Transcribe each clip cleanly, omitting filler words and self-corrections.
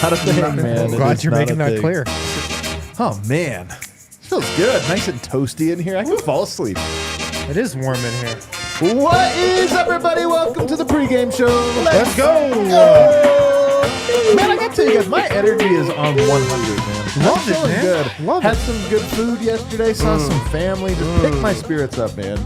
Not a thing, man. I'm glad you're making that clear. Oh, man. Feels good. Nice and toasty in here. I can fall asleep. It is warm in here. What is up, everybody? Welcome to the pregame show. Let's go. Man, I gotta tell you guys, my energy is on 100, man. Love I'm it, feeling man. good. Love Had it. some good food yesterday. Saw some family. Just picked my spirits up, man.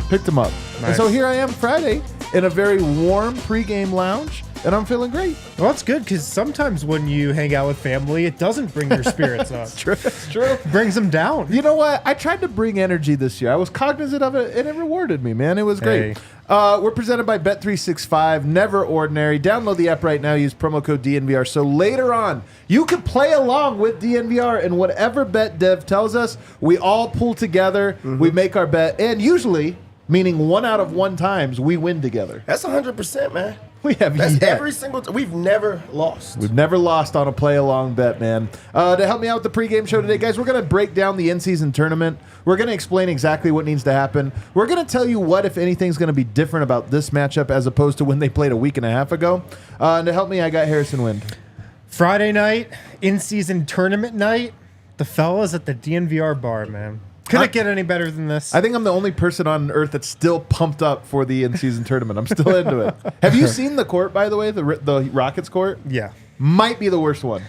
Picked them up. And Nice. so here I am Friday in a very warm pregame lounge, and I'm feeling great. Well, that's good because sometimes when you hang out with family, it doesn't bring your spirits up. True. It brings them down. You know what? I tried to bring energy this year. I was cognizant of it, and it rewarded me, man. It was great. Hey. We're presented by Bet365. Never ordinary. Download the app right now. Use promo code DNVR. So later on, you can play along with DNVR, and whatever bet dev tells us, we all pull together. We make our bet, and usually, meaning 1 out of 1 times, we win together. That's 100%, man. We have That's yet. every single time. We've never lost. We've never lost on a play-along bet, man. To help me out with the pregame show today, guys, we're going to break down the in-season tournament. We're going to explain exactly what needs to happen. We're going to tell you what, if anything, is going to be different about this matchup as opposed to when they played a week and a half ago. And to help me, I got Harrison Wind. Friday night, in-season tournament night, the fellas at the DNVR bar, man. Couldn't get any better than this. I think I'm the only person on earth that's still pumped up for the in-season tournament. I'm still into it. Have you seen the court, by the way, the Rockets court? Yeah. Might be the worst one.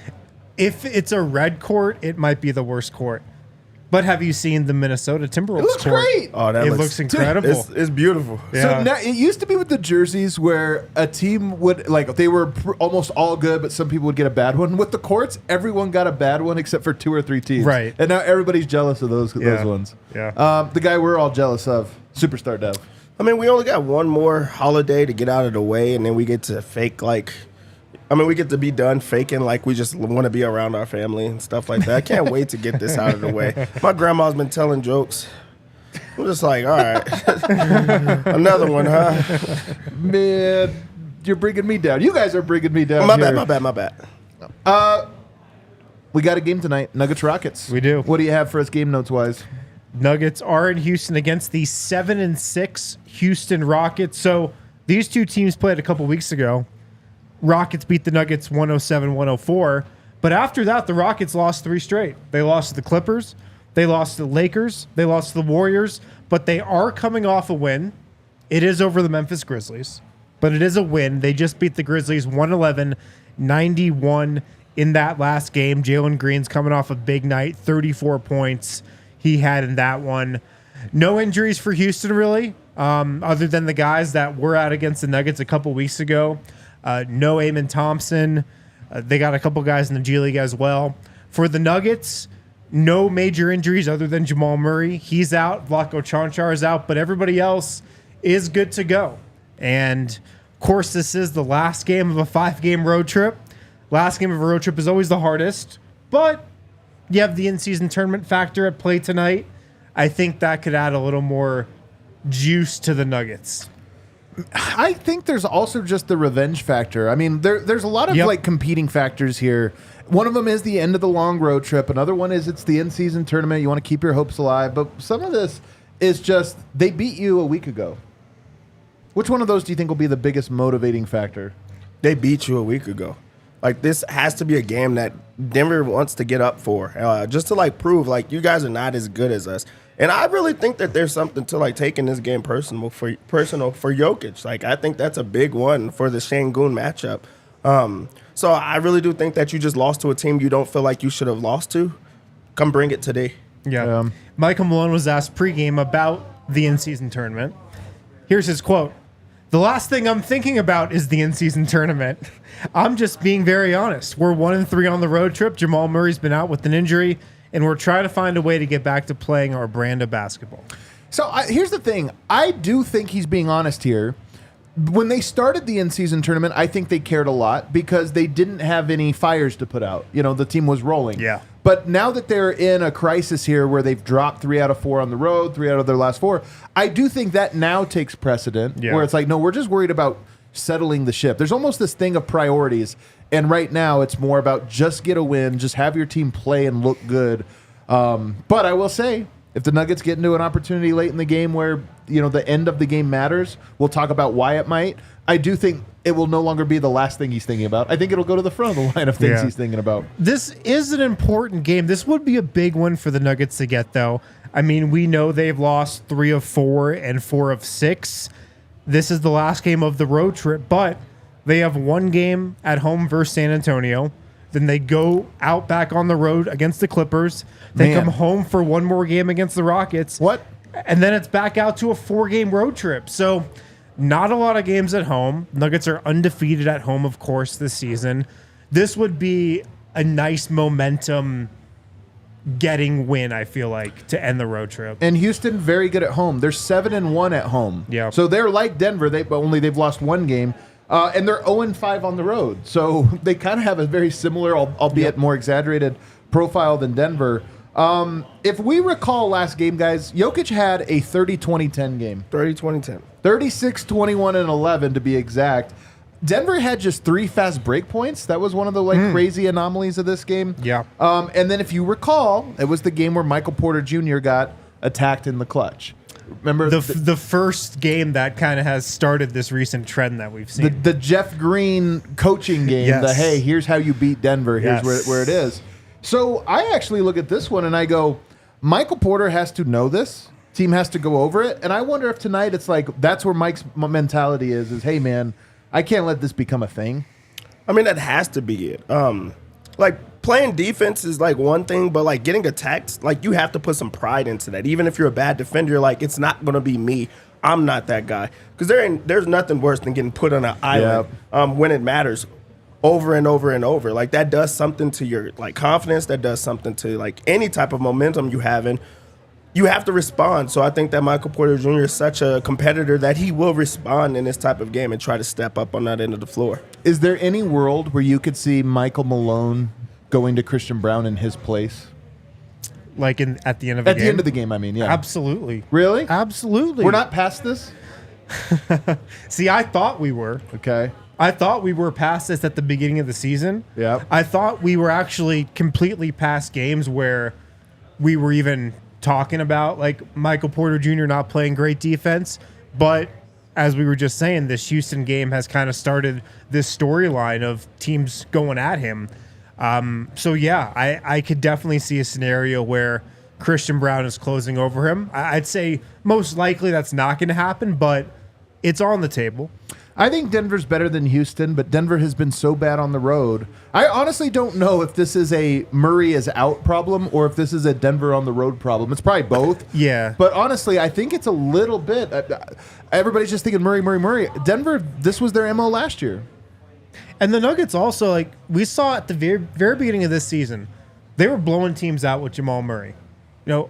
If it's a red court, it might be the worst court. But have you seen the Minnesota Timberwolves It looks court? great. Oh, that It looks incredible. It's beautiful. Yeah. So now, it used to be with the jerseys where a team would, like, they were almost all good, but some people would get a bad one. With the courts, everyone got a bad one except for 2 or 3 teams. Right. And now everybody's jealous of those ones. Yeah. The guy we're all jealous of, Superstar Dev. I mean, we only got one more holiday to get out of the way, and then we get to fake, we get to be done faking like we just want to be around our family and stuff like that. I can't wait to get this out of the way. My grandma's been telling jokes. I'm just like, all right. Another one, huh? Man, you're bringing me down. You guys are bringing me down. My here. bad. We got a game tonight, Nuggets Rockets. We do. What do you have for us game notes-wise? Nuggets are in Houston against the 7-6 Houston Rockets. So these two teams played a couple weeks ago. Rockets beat the Nuggets 107-104. But after that, the Rockets lost 3 straight. They lost to the Clippers. They lost to the Lakers. They lost to the Warriors. But they are coming off a win. It is over the Memphis Grizzlies. But it is a win. They just beat the Grizzlies 111-91 in that last game. Jalen Green's coming off a big night, 34 points he had in that one. No injuries for Houston, really, other than the guys that were out against the Nuggets a couple weeks ago. No Amen Thompson. They got a couple guys in the G League as well. For the Nuggets, no major injuries other than Jamal Murray. He's out. Vlatko Čančar is out. But everybody else is good to go. And, of course, this is the last game of a 5-game road trip. Last game of a road trip is always the hardest. But you have the in-season tournament factor at play tonight. I think that could add a little more juice to the Nuggets. I think there's also just the revenge factor. I mean, there's a lot of like competing factors here. One of them is the end of the long road trip. Another one is it's the in-season tournament. You want to keep your hopes alive. But some of this is just they beat you a week ago. Which one of those do you think will be the biggest motivating factor? They beat you a week ago. Like, this has to be a game that Denver wants to get up for, just to, prove, you guys are not as good as us. And I really think that there's something to, taking this game personal for Jokic. I think that's a big one for the Şengün matchup. So I really do think that you just lost to a team you don't feel like you should have lost to. Come bring it today. Yeah. Michael Malone was asked pregame about the in-season tournament. Here's his quote. "The last thing I'm thinking about is the in-season tournament. I'm just being very honest. We're 1-3 on the road trip. Jamal Murray's been out with an injury, and we're trying to find a way to get back to playing our brand of basketball." So here's the thing. I do think he's being honest here. when they started the in-season tournament, I think they cared a lot because they didn't have any fires to put out. The team was rolling. Yeah. But now that they're in a crisis here where they've dropped 3 out of 4 on the road, 3 out of their last 4, I do think that now takes precedent where it's like, no, we're just worried about settling the ship. There's almost this thing of priorities. And right now it's more about just get a win, just have your team play and look good. But I will say, if the Nuggets get into an opportunity late in the game where, the end of the game matters, we'll talk about why it might. I do think it will no longer be the last thing he's thinking about. I think it'll go to the front of the line of things he's thinking about. This is an important game. This would be a big one for the Nuggets to get, though. I mean, we know they've lost 3 of 4 and 4 of 6. This is the last game of the road trip, but they have one game at home versus San Antonio. Then they go out back on the road against the Clippers. They come home for one more game against the Rockets. What? And then it's back out to a 4-game road trip. So not a lot of games at home. Nuggets are undefeated at home, of course, this season. This would be a nice momentum getting win, I feel like, to end the road trip. And Houston, very good at home. They're 7-1 at home. Yeah. So they're like Denver, only they've lost one game. And they're 0-5 on the road. So they kind of have a very similar, albeit more exaggerated, profile than Denver. If we recall last game, guys, Jokic had a 30-20-10 game. 30-20-10. 36, 21, and 11 to be exact. Denver had just 3 fast break points. That was one of the crazy anomalies of this game. Yeah. And then if you recall, it was the game where Michael Porter Jr. got attacked in the clutch. Remember the first game that kind of has started this recent trend that we've seen. The Jeff Green coaching game. Yes. The hey, here's how you beat Denver. Here's where it is. So I actually look at this one and I go, Michael Porter has to know this. Team has to go over it. And I wonder if tonight it's like that's where Mike's mentality is hey man, I can't let this become a thing. I mean, that has to be it. Playing defense is one thing, but getting attacked, you have to put some pride into that. Even if you're a bad defender, it's not going to be me. I'm not that guy. Because there's nothing worse than getting put on an island when it matters over and over and over. That does something to your confidence. That does something to any type of momentum you have. And you have to respond. So I think that Michael Porter Jr. is such a competitor that he will respond in this type of game and try to step up on that end of the floor. Is there any world where you could see Michael Malone going to Christian Brown in his place? At the end of the game? At the end of the game, I mean, yeah. Absolutely. Really? Absolutely. We're not past this? See, I thought we were. Okay. I thought we were past this at the beginning of the season. Yeah. I thought we were actually completely past games where we were even talking about Michael Porter Jr. not playing great defense. But as we were just saying, this Houston game has kind of started this storyline of teams going at him. So yeah, I could definitely see a scenario where Christian Brown is closing over him. I'd say most likely that's not going to happen, but it's on the table. I think Denver's better than Houston, but Denver has been so bad on the road. I honestly don't know if this is a Murray is out problem or if this is a Denver on the road problem. It's probably both. Yeah. But honestly, I think it's a little bit. Everybody's just thinking Murray. Denver, this was their MO last year. And the Nuggets also, we saw at the very beginning of this season, they were blowing teams out with Jamal Murray.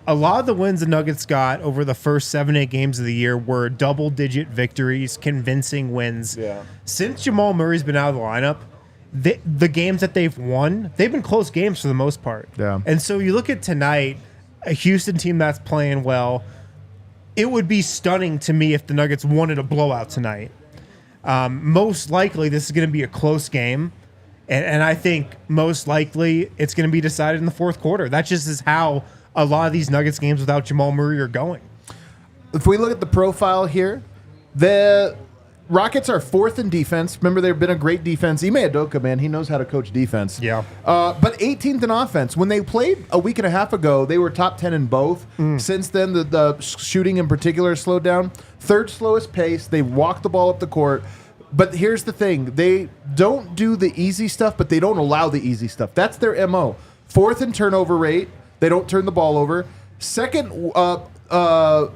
A lot of the wins the Nuggets got over the first 7-8 games of the year were double-digit victories, convincing wins. Yeah. Since Jamal Murray's been out of the lineup, the games that they've won, they've been close games for the most part. Yeah. And so you look at tonight, a Houston team that's playing well, it would be stunning to me if the Nuggets wanted a blowout tonight. Most likely, this is going to be a close game. And I think most likely it's going to be decided in the fourth quarter. That just is how a lot of these Nuggets games without Jamal Murray are going. If we look at the profile here, the Rockets are 4th in defense. Remember, they've been a great defense. Ime Udoka, man, he knows how to coach defense. Yeah. But 18th in offense. When they played a week and a half ago, they were top 10 in both. Since then, the shooting in particular slowed down. 3rd slowest pace. They walk the ball up the court. But here's the thing. They don't do the easy stuff, but they don't allow the easy stuff. That's their MO. 4th in turnover rate. They don't turn the ball over. 2nd,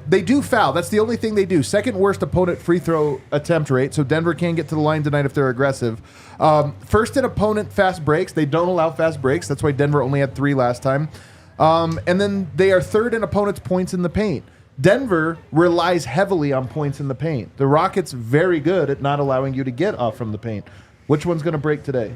they do foul. That's the only thing they do. 2nd worst opponent free throw attempt rate. So Denver can get to the line tonight if they're aggressive. 1st in opponent fast breaks. They don't allow fast breaks. That's why Denver only had 3 last time. And then they are 3rd in opponents' points in the paint. Denver relies heavily on points in the paint. The Rockets very good at not allowing you to get off from the paint. Which one's going to break today?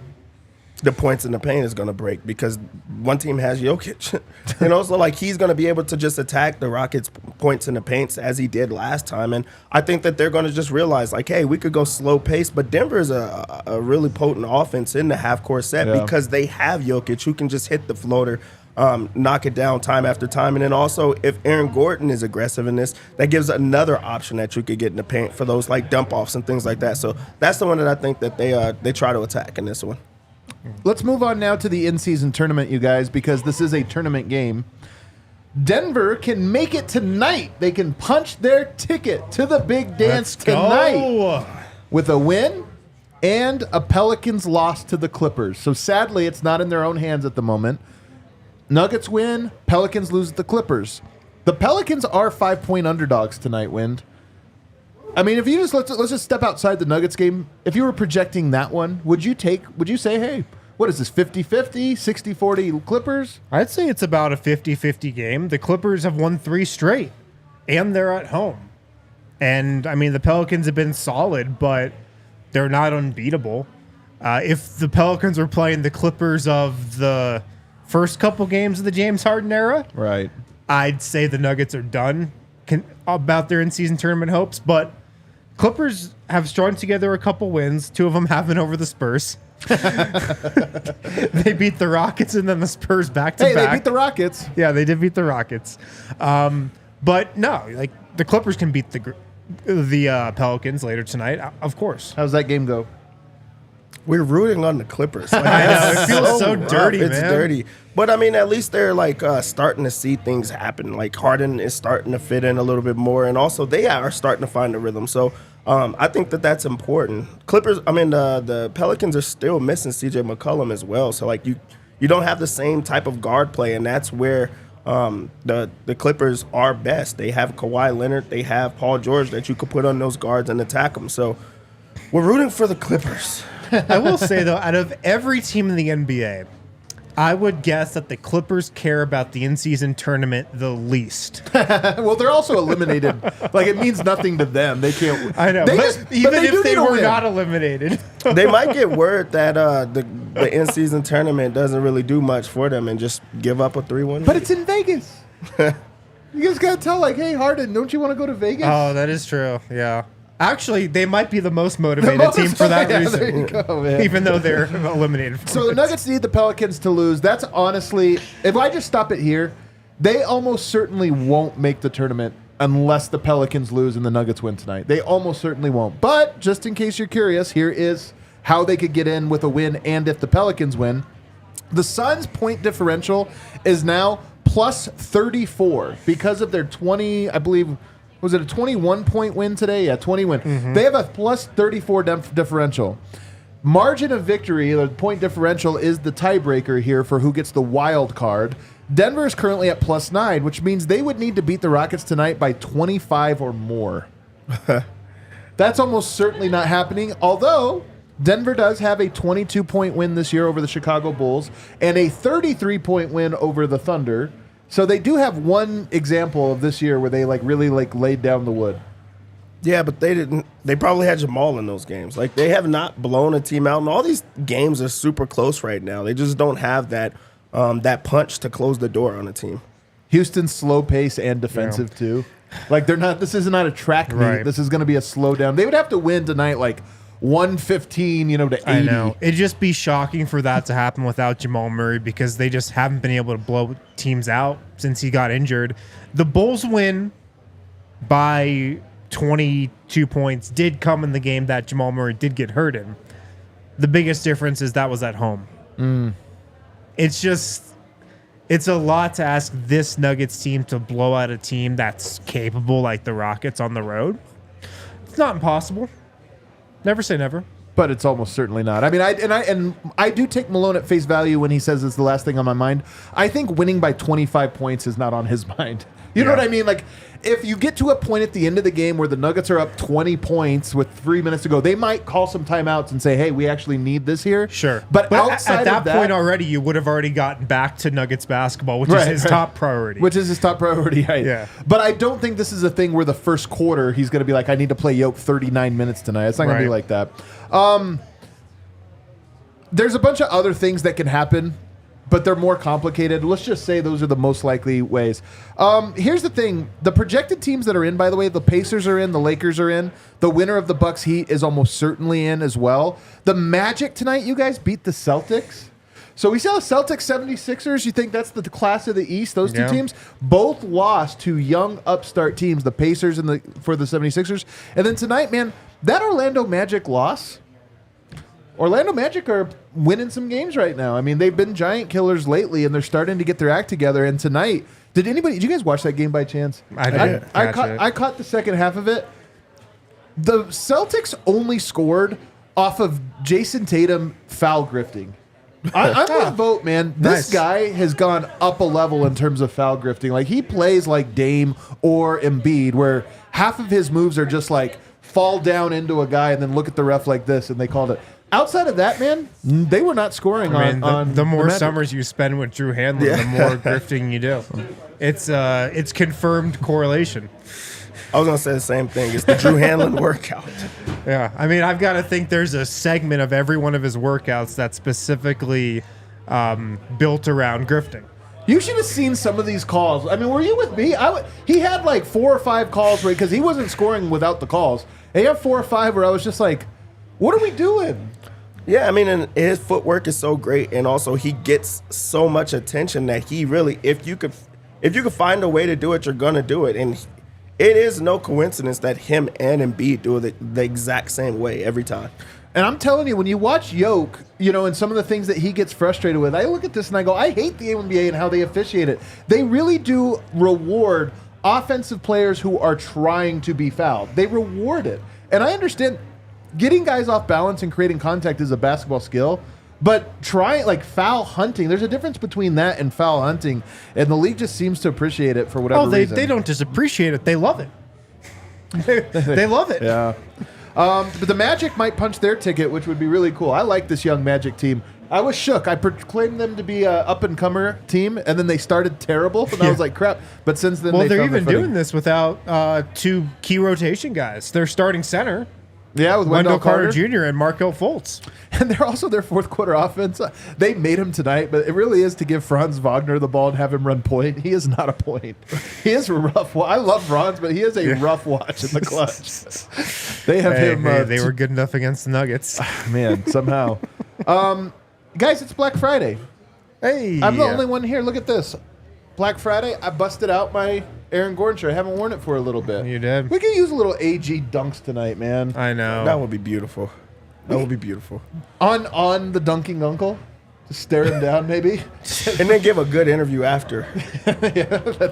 The points in the paint is going to break because one team has Jokic. And also, like, he's going to be able to just attack the Rockets' points in the paints as he did last time. And I think that they're going to just realize, like, hey, we could go slow pace. But Denver is a really potent offense in the half-court set because they have Jokic who can just hit the floater, knock it down time after time. And then also, if Aaron Gordon is aggressive in this, that gives another option that you could get in the paint for those, like, dump-offs and things like that. So that's the one that I think that they try to attack in this one. Let's move on now to the in-season tournament, you guys, because this is a tournament game. Denver can make it tonight. They can punch their ticket to the big dance tonight with a win and a Pelicans loss to the Clippers. So sadly, it's not in their own hands at the moment. Nuggets win, Pelicans lose to the Clippers. The Pelicans are 5-point underdogs tonight, Wind. I mean, if you just let's just step outside the Nuggets game. If you were projecting that one, would you say, hey, what is this, 50-50, 60-40 Clippers? I'd say it's about a 50-50 game. The Clippers have won 3 straight, and they're at home. And, I mean, the Pelicans have been solid, but they're not unbeatable. If the Pelicans were playing the Clippers of the first couple games of the James Harden era, right, I'd say the Nuggets are done about their in-season tournament hopes, but Clippers have strung together a couple wins. 2 of them have been over the Spurs. They beat the Rockets and then the Spurs back-to-back. Hey, they beat the Rockets. Yeah, they did beat the Rockets. But no, like the Clippers can beat the Pelicans later tonight, of course. How's that game go? We're rooting on the Clippers. Like, I know, it feels so dirty, It's man. dirty. But, I mean, at least they're, like, starting to see things happen. Like, Harden is starting to fit in a little bit more. And also, they are starting to find a rhythm. So, I think that that's important. The Pelicans are still missing C.J. McCollum as well. So, like, you don't have the same type of guard play. And that's where the Clippers are best. They have Kawhi Leonard. They have Paul George that you could put on those guards and attack them. So, we're rooting for the Clippers. I will say, though, out of every team in the NBA, I would guess that the Clippers care about the in-season tournament the least. Well, they're also eliminated. Like, it means nothing to them. They can't. I know, even if they were not eliminated. They might get word that the in-season tournament doesn't really do much for them and just give up a 3-1. But it's in Vegas. You guys got to tell, like, hey, Harden, don't you want to go to Vegas? Oh, that is true. Yeah. Actually, they might be the most motivated team for that reason. There you go, man. Even though they're eliminated. So the Nuggets need the Pelicans to lose. That's honestly, if I just stop it here, they almost certainly won't make the tournament unless the Pelicans lose and the Nuggets win tonight. They almost certainly won't. But just in case you're curious, here is how they could get in with a win and if the Pelicans win. The Suns' point differential is now plus 34 because of their 20, I believe. Was it a 21-point win today? Yeah, 20 win. Mm-hmm. They have a plus 34 differential. Margin of victory, the point differential, is the tiebreaker here for who gets the wild card. Denver is currently at plus 9, which means they would need to beat the Rockets tonight by 25 or more. That's almost certainly not happening, although Denver does have a 22-point win this year over the Chicago Bulls and a 33-point win over the Thunder. So they do have one example of this year where they really laid down the wood. Yeah, but they didn't. They probably had Jamal in those games. Like, they have not blown a team out, and all these games are super close right now. They just don't have that punch to close the door on a team. Houston's slow pace and defensive too. Like, they're not. This is not a track meet. Right. This is going to be a slow down. They would have to win tonight, like 115, to 80. I know. It'd just be shocking for that to happen without Jamal Murray because they just haven't been able to blow teams out since he got injured. The Bulls win by 22 points did come in the game that Jamal Murray did get hurt in. The biggest difference is that was at home. It's a lot to ask this Nuggets team to blow out a team that's capable like the Rockets on the road. It's not impossible. Never say never. But it's almost certainly not. I mean, I do take Malone at face value when he says it's the last thing on my mind. I think winning by 25 points is not on his mind. You know what I mean? Like, if you get to a point at the end of the game where the Nuggets are up 20 points with 3 minutes to go, they might call some timeouts and say, hey, we actually need this here. Sure. But outside at of that point already, you would have already gotten back to Nuggets basketball, which is his top priority. Which is his top priority, right? Yeah. But I don't think this is a thing where the first quarter he's going to be like, I need to play Yoke 39 minutes tonight. It's not going to be like that. There's a bunch of other things that can happen, but they're more complicated. Let's just say those are the most likely ways. Here's the thing. The projected teams that are in, by the way, the Pacers are in, the Lakers are in. The winner of the Bucks Heat is almost certainly in as well. The Magic tonight, you guys, beat the Celtics. So we saw the Celtics 76ers. You think that's the class of the East? Those two teams both lost to young upstart teams, the Pacers and for the 76ers. And then tonight, man, that Orlando Magic loss, Orlando Magic are winning some games right now. I mean, they've been giant killers lately, and they're starting to get their act together. And tonight, did you guys watch that game by chance? I did. I caught the second half of it. The Celtics only scored off of Jason Tatum foul grifting. I'm going to vote, man. This guy has gone up a level in terms of foul grifting. Like, he plays like Dame or Embiid, where half of his moves are just like fall down into a guy and then look at the ref like this, and they called it. Outside of that, man, they were not scoring on the more summers you spend with Drew Hanlon, the more grifting you do. It's confirmed correlation. I was going to say the same thing. It's the Drew Hanlon workout. Yeah. I mean, I've got to think there's a segment of every one of his workouts that's specifically built around grifting. You should have seen some of these calls. I mean, were you with me? He had like 4 or 5 calls because he wasn't scoring without the calls. He had 4 or 5 where I was just like, what are we doing? Yeah, I mean, and his footwork is so great, and also he gets so much attention that he really, if you could find a way to do it, you're gonna do it. And it is no coincidence that him and Embiid do it the exact same way every time. And I'm telling you, when you watch Yoke, and some of the things that he gets frustrated with, I look at this and I go, I hate the NBA and how they officiate it. They really do reward offensive players who are trying to be fouled. They reward it. And I understand getting guys off balance and creating contact is a basketball skill, but foul hunting, there's a difference between that and foul hunting, and the league just seems to appreciate it for whatever reason. They don't just appreciate it, they love it. They love it. Yeah. But the Magic might punch their ticket, which would be really cool. I like this young Magic team. I was shook. I proclaimed them to be an up-and-comer team, and then they started terrible, and I was like, crap. But since then, they're even doing this without 2 key rotation guys. Their starting center, with Wendell Carter Jr. and Markelle Fultz. And they're also their fourth quarter offense. They made him tonight, but it really is to give Franz Wagner the ball and have him run point. He is not a point. He is rough. I love Franz, but he is a rough watch in the clutch. They have him. They were good enough against the Nuggets. Man, somehow. Guys, it's Black Friday. Hey. I'm the only one here. Look at this. Black Friday, I busted out my Aaron Gordon shirt. I haven't worn it for a little bit. You did? We could use a little AG dunks tonight, man. I know. That would be beautiful. That would be beautiful. On the dunking uncle? Just stare him down, maybe? And then give a good interview after.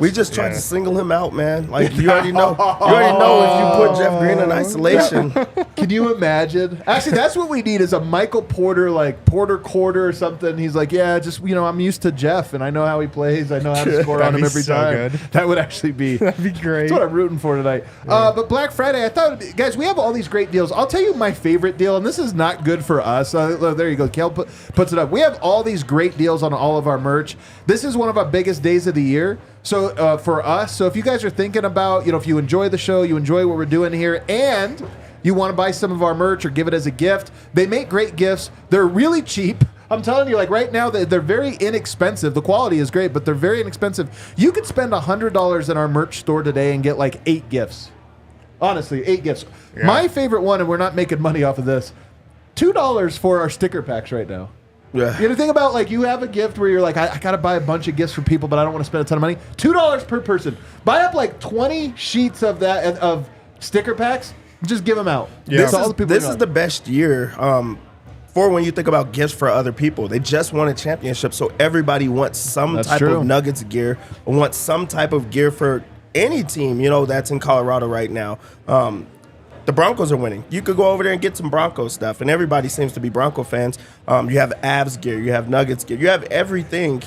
We just tried to single him out, man. Like, you already know. You already know if you put Jeff Green in isolation. Can you imagine? Actually, that's what we need is a Michael Porter, like Porter quarter or something. He's like, yeah, just, I'm used to Jeff, and I know how he plays. I know how to score on him every time. Good. That would actually be. That'd be great. That's what I'm rooting for tonight. Yeah. But Black Friday, I thought, guys, we have all these great deals. I'll tell you my favorite deal, and this is not good for us. There you go. Kel puts it up. We have all these great deals on all of our merch. This is one of our biggest days of the year. So for us, so if you guys are thinking about, if you enjoy the show, you enjoy what we're doing here, and you want to buy some of our merch or give it as a gift, they make great gifts. They're really cheap. I'm telling you, like right now, they're very inexpensive. The quality is great, but they're very inexpensive. You could spend $100 in our merch store today and get like 8 gifts. Honestly, 8 gifts. Yeah. My favorite one, and we're not making money off of this, $2 for our sticker packs right now. Yeah. You know, think about like you have a gift where you're like, I got to buy a bunch of gifts for people, but I don't want to spend a ton of money. $2 per person. Buy up like 20 sheets of that of sticker packs. Just give them out. Yeah. This is the best year for when you think about gifts for other people. They just won a championship, so everybody wants some type of Nuggets gear or wants some type of gear for any team, that's in Colorado right now. The Broncos are winning. You could go over there and get some Broncos stuff, and everybody seems to be Bronco fans. You have Avs gear, you have Nuggets gear, you have everything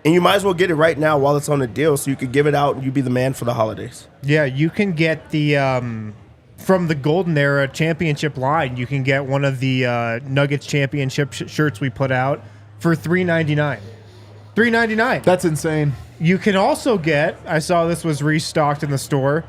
And you might as well get it right now while it's on the deal so you could give it out and you be the man for the holidays. Yeah, you can get the from the Golden Era championship line, you can get one of the Nuggets championship shirts we put out for $3.99. $3.99. That's insane. You can also get, I saw this was restocked in the store,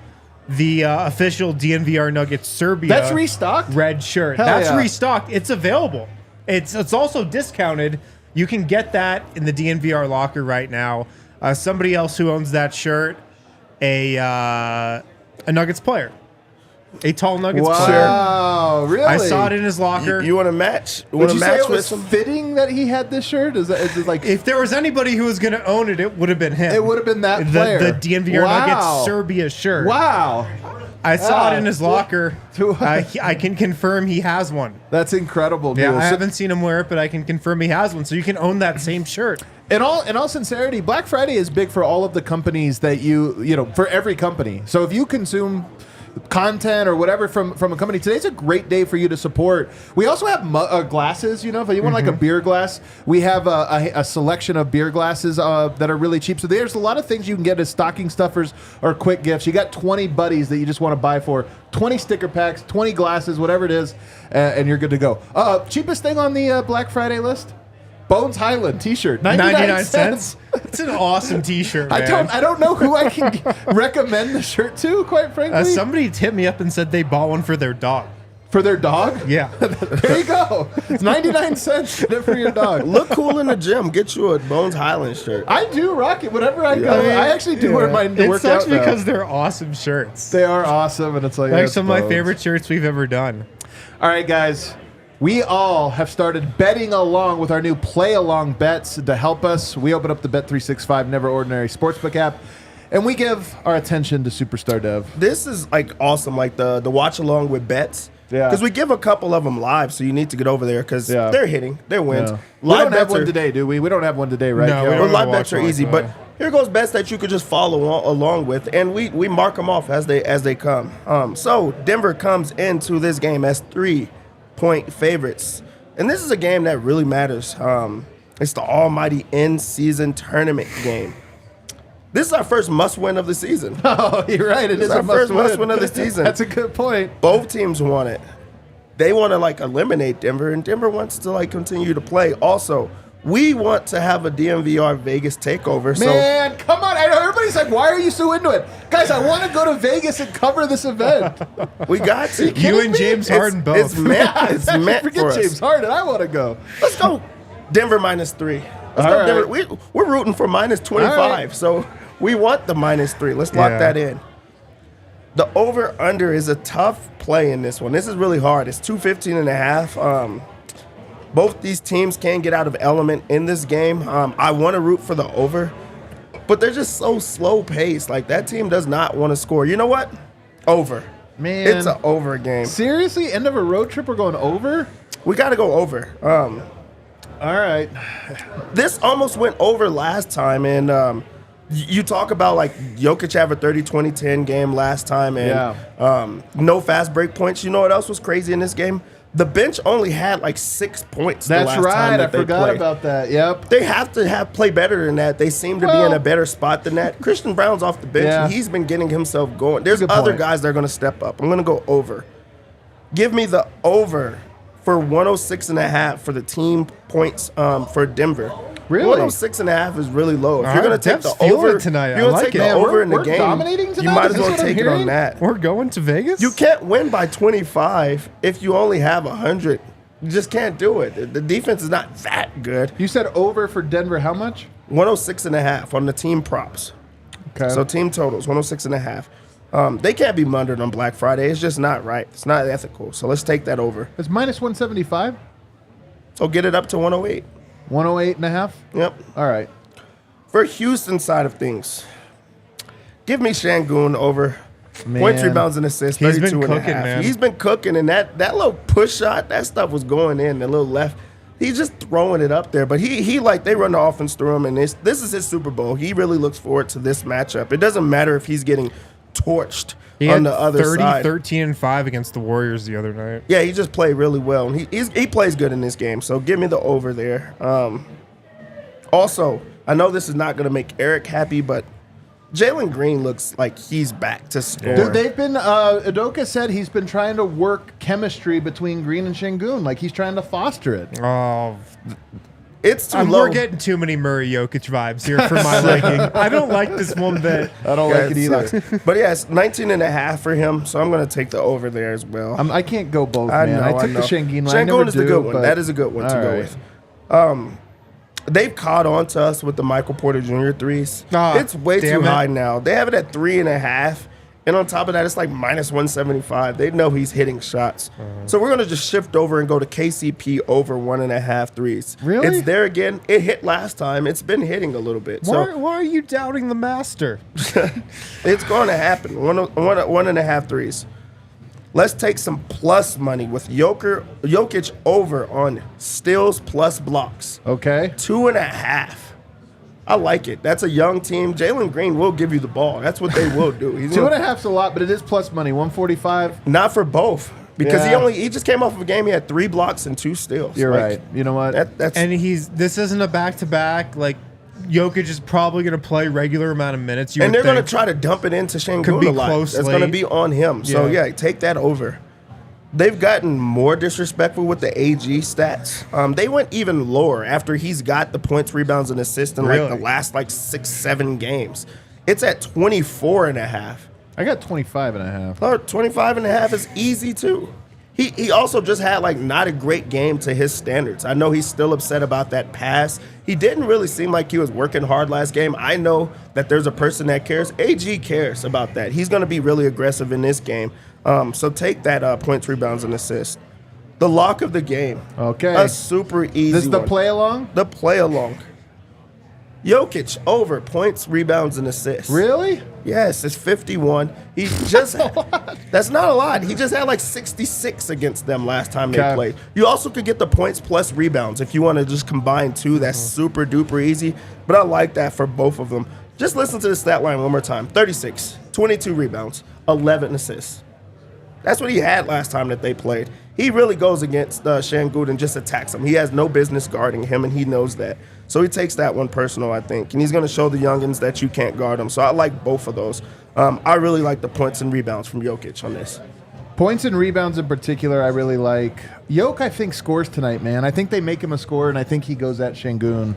the official DNVR Nuggets Serbia. That's restocked? Red shirt. Hell That's yeah. restocked. It's available. It's also discounted. You can get that in the DNVR locker right now. Somebody else who owns that shirt, a Nuggets player. A tall Nuggets player. Wow, really? I saw it in his locker. You want to match? Would you say it with was some? fitting that he had this shirt? Is it like If there was anybody who was going to own it, it would have been him. it would have been that player? The DNVR Nuggets Serbia shirt. Wow, I saw it in his locker. To- I can confirm he has one. that's incredible, dude. Yeah, I So- haven't seen him wear it, but I can confirm he has one. So you can own that same shirt. In all sincerity, Black Friday is big for all of the companies that you know, for every company. So if you consume content or whatever from a company, today's a great day for you to support. We also have glasses, you know, if you want like a beer glass, we have a selection of beer glasses that are really cheap. So there's a lot of things you can get as stocking stuffers or quick gifts. You got 20 buddies that you just want to buy for 20 sticker packs, 20 glasses, whatever it is, and you're good to go. Cheapest thing on the Black Friday list? Bones Highland t-shirt, 99 cents. It's an awesome T-shirt, man. I don't know who I can recommend the shirt to, quite frankly. Somebody hit me up and said they bought one for their dog. For their dog? Yeah. There you go. It's 99 cents. Get it for your dog. Look cool in the gym. Get you a Bones Highland shirt. I do rock it whenever I go. Yeah. I actually do wear mine to It work sucks out now. because they're awesome shirts. They are awesome, and it's like Like it's some of my Bones. favorite shirts we've ever done. All right, guys. We all have started betting along with our new play along bets to help us. We open up the Bet365 Never Ordinary Sportsbook app, and we give our attention to Superstar Dev. This is like awesome, like the watch along with bets. Yeah. Because we give a couple of them live, so you need to get over there because Yeah. they're hitting, they're wins. Yeah. We don't have bets one are- today, do we? We don't have one today, right? No, we Joe? don't. Well, live watch bets are along easy, with but that. here goes bets that you could just follow along with, and we mark them off as they come. So Denver comes into this game as 3-point favorites, and this is a game that really matters. It's the almighty in-season tournament game. This is our first must-win of the season. Oh, you're right. It is our a first must-win must-win of the season. That's a good point. Both teams want it. They want to like eliminate Denver, and Denver wants to like continue to play. Also, we want to have a DNVR Vegas takeover. Man, come on. I know everybody's like, why are you so into it? Guys, I want to go to Vegas and cover this event. So we got to. You and James Harden both. It's meant, it's meant Forget for us. James Harden. I want to go. Let's go Denver -3. Let's All go right. Denver. We're rooting for -25, All right. so we want the -3. Let's lock Yeah. that in. The over-under is a tough play in this one. This is really hard. It's 215.5. Both these teams can get out of element in this game. I want to root for the over, but they're just so slow paced. Like that team does not want to score. You know what? Over. Man. It's an over game. Seriously? End of a road trip? We're going over? We got to go over. All right. This almost went over last time, and you talk about like Jokic have a 30-20-10 game last time, and no fast break points. You know what else was crazy in this game? The bench only had like 6 points. the That's last time right. that I they forgot played. about that. Yep. They have to play better than that. They seem to be in a better spot than that. Christian Brown's off the bench, Yeah. and he's been getting himself going. There's Good other point. guys that are going to step up. I'm going to go over. Give me the over for 106.5 for the team points for Denver. Really? 106.5 is really low. If All you're going right, to take Dev's the feeling over it tonight. if you're I going like to take it. the Man, over in the we're game, dominating you tonight? might Is as this well what I'm take it on hearing? that. We're going to Vegas? You can't win by 25 if you only have 100. You just can't do it. The defense is not that good. You said over for Denver how much? 106.5 on the team props. Okay. So team totals, 106.5. They can't be mundered on Black Friday. It's just not right. It's not ethical. So let's take that over. It's minus 175? So get it up to 108. 108 and a half? Yep. All right. For Houston side of things, give me Şengün over Man. points, rebounds, and assists. He's been 32 and a cooking, half. man. He's been cooking, and that little push shot, that stuff was going in. The little left, he's just throwing it up there. But he like they run the offense through him, and this is his Super Bowl. He really looks forward to this matchup. It doesn't matter if he's getting torched He on had the other 30, side. 13, and 5 against the Warriors the other night. Yeah, he just played really well, and he plays good in this game. So give me the over there. Also, I know this is not going to make Eric happy, but Jalen Green looks like he's back to score. Dude, they've been, Udoka said he's been trying to work chemistry between Green and Şengün. Like, he's trying to foster it. Oh, it's too low. We're getting too many Murray Jokic vibes here for my liking. I don't like this one bit. I don't like it either. Sucks. But yeah, it's 19.5 for him, so I'm going to take the over there as well. I can't go both, man. I took the Şengün line. Şengün is the good one. That is a good one to go with. They've caught on to us with the Michael Porter Jr. threes. It's way too high now. They have it at 3.5. And on top of that, it's like minus 175. They know he's hitting shots. So we're going to just shift over and go to KCP over 1.5 threes. Really? It's there again. It hit last time. It's been hitting a little bit. Why are you doubting the master? It's going to happen. 1.5 threes. Let's take some plus money with Jokic over on steals plus blocks. Okay. 2.5. I like it. That's a young team. Jalen Green will give you the ball. That's what they will do. 2.5's a lot, but it is plus money. 145. Not for both, because he just came off of a game. He had 3 blocks and 2 steals. You're right. You know what? This isn't a back-to-back. Like, Jokic is probably going to play regular amount of minutes. And they're going to try to dump it into Şengün a lot. It's going to be on him. So yeah, take that over. They've gotten more disrespectful with the AG stats. They went even lower after he's got the points, rebounds, and assists in like the last 6-7 games. It's at 24.5. I got 25.5. Oh, 25.5 is easy too. He also just had not a great game to his standards. I know he's still upset about that pass. He didn't really seem like he was working hard last game. I know that there's a person that cares. AG cares about that. He's going to be really aggressive in this game. So take that points, rebounds, and assists. The lock of the game. Okay. A super easy This is the one. play along? The play along. Jokic over points, rebounds, and assists. Really? Yes, it's 51. He's just that's not a lot. He just had 66 against them last time they played. You also could get the points plus rebounds if you want to just combine 2. That's super duper easy. But I like that for both of them. Just listen to the stat line one more time. 36, 22 rebounds, 11 assists. That's what he had last time that they played. He really goes against Şengün and just attacks him. He has no business guarding him, and he knows that. So he takes that one personal, I think. And he's going to show the youngins that you can't guard him. So I like both of those. I really like the points and rebounds from Jokic on this. Points and rebounds in particular, I really like. Jokic, I think, scores tonight, man. I think they make him a scorer, and I think he goes at Şengün.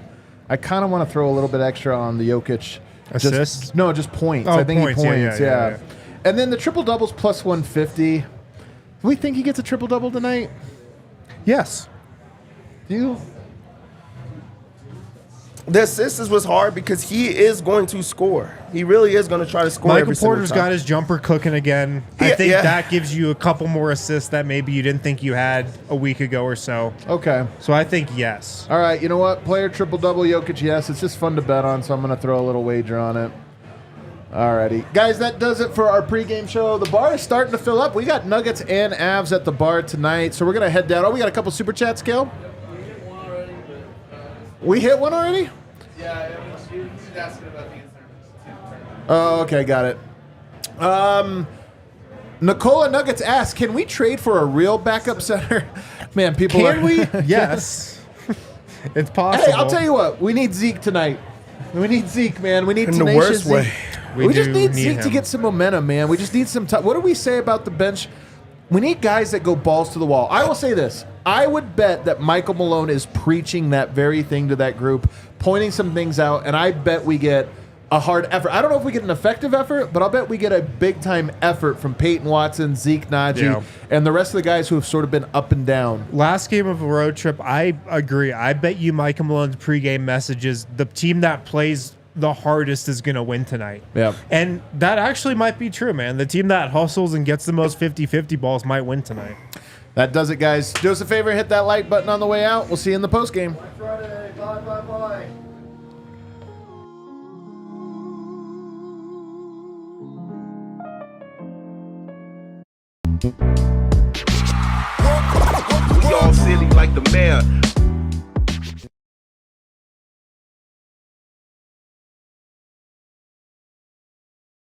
I kind of want to throw a little bit extra on the Jokic. Assists? Just points. Oh, I think points. he points, Yeah. And then the triple-doubles plus 150. Do we think he gets a triple-double tonight? Yes. Do you? The assists was hard because he is going to score. He really is going to try to score Michael every single Porter's time. got his jumper cooking again. I think that gives you a couple more assists that maybe you didn't think you had a week ago or so. Okay. So I think yes. All right, you know what? Player triple-double Jokic, yes. It's just fun to bet on, so I'm going to throw a little wager on it. Alrighty. Guys, that does it for our pregame show. The bar is starting to fill up. We got Nuggets and Avs at the bar tonight, so we're going to head down. Oh, we got a couple super chats, Kel? We hit one already? Yeah, he's asking about the insert. Oh, okay, got it. Nikola Nuggets asks, can we trade for a real backup center? Man, people Can we? Yes. It's possible. Hey, I'll tell you what. We need Zeke tonight. We need Zeke, man. We need In the tenacious worst way. Zeke. We just need Zeke to him. get some momentum, man. We just need some time. What do we say about the bench? We need guys that go balls to the wall. I will say this. I would bet that Michael Malone is preaching that very thing to that group, pointing some things out, and I bet we get a hard effort. I don't know if we get an effective effort, but I'll bet we get a big-time effort from Peyton Watson, Zeke Naji, and the rest of the guys who have sort of been up and down. Last game of a road trip, I agree. I bet you Michael Malone's pregame message is the team that plays the hardest is going to win tonight. Yeah. And that actually might be true, man. The team that hustles and gets the most 50-50 balls might win tonight. That does it, guys. Do us a favor, hit that like button on the way out. We'll see you in the postgame. Friday, bye. We all silly like the mayor.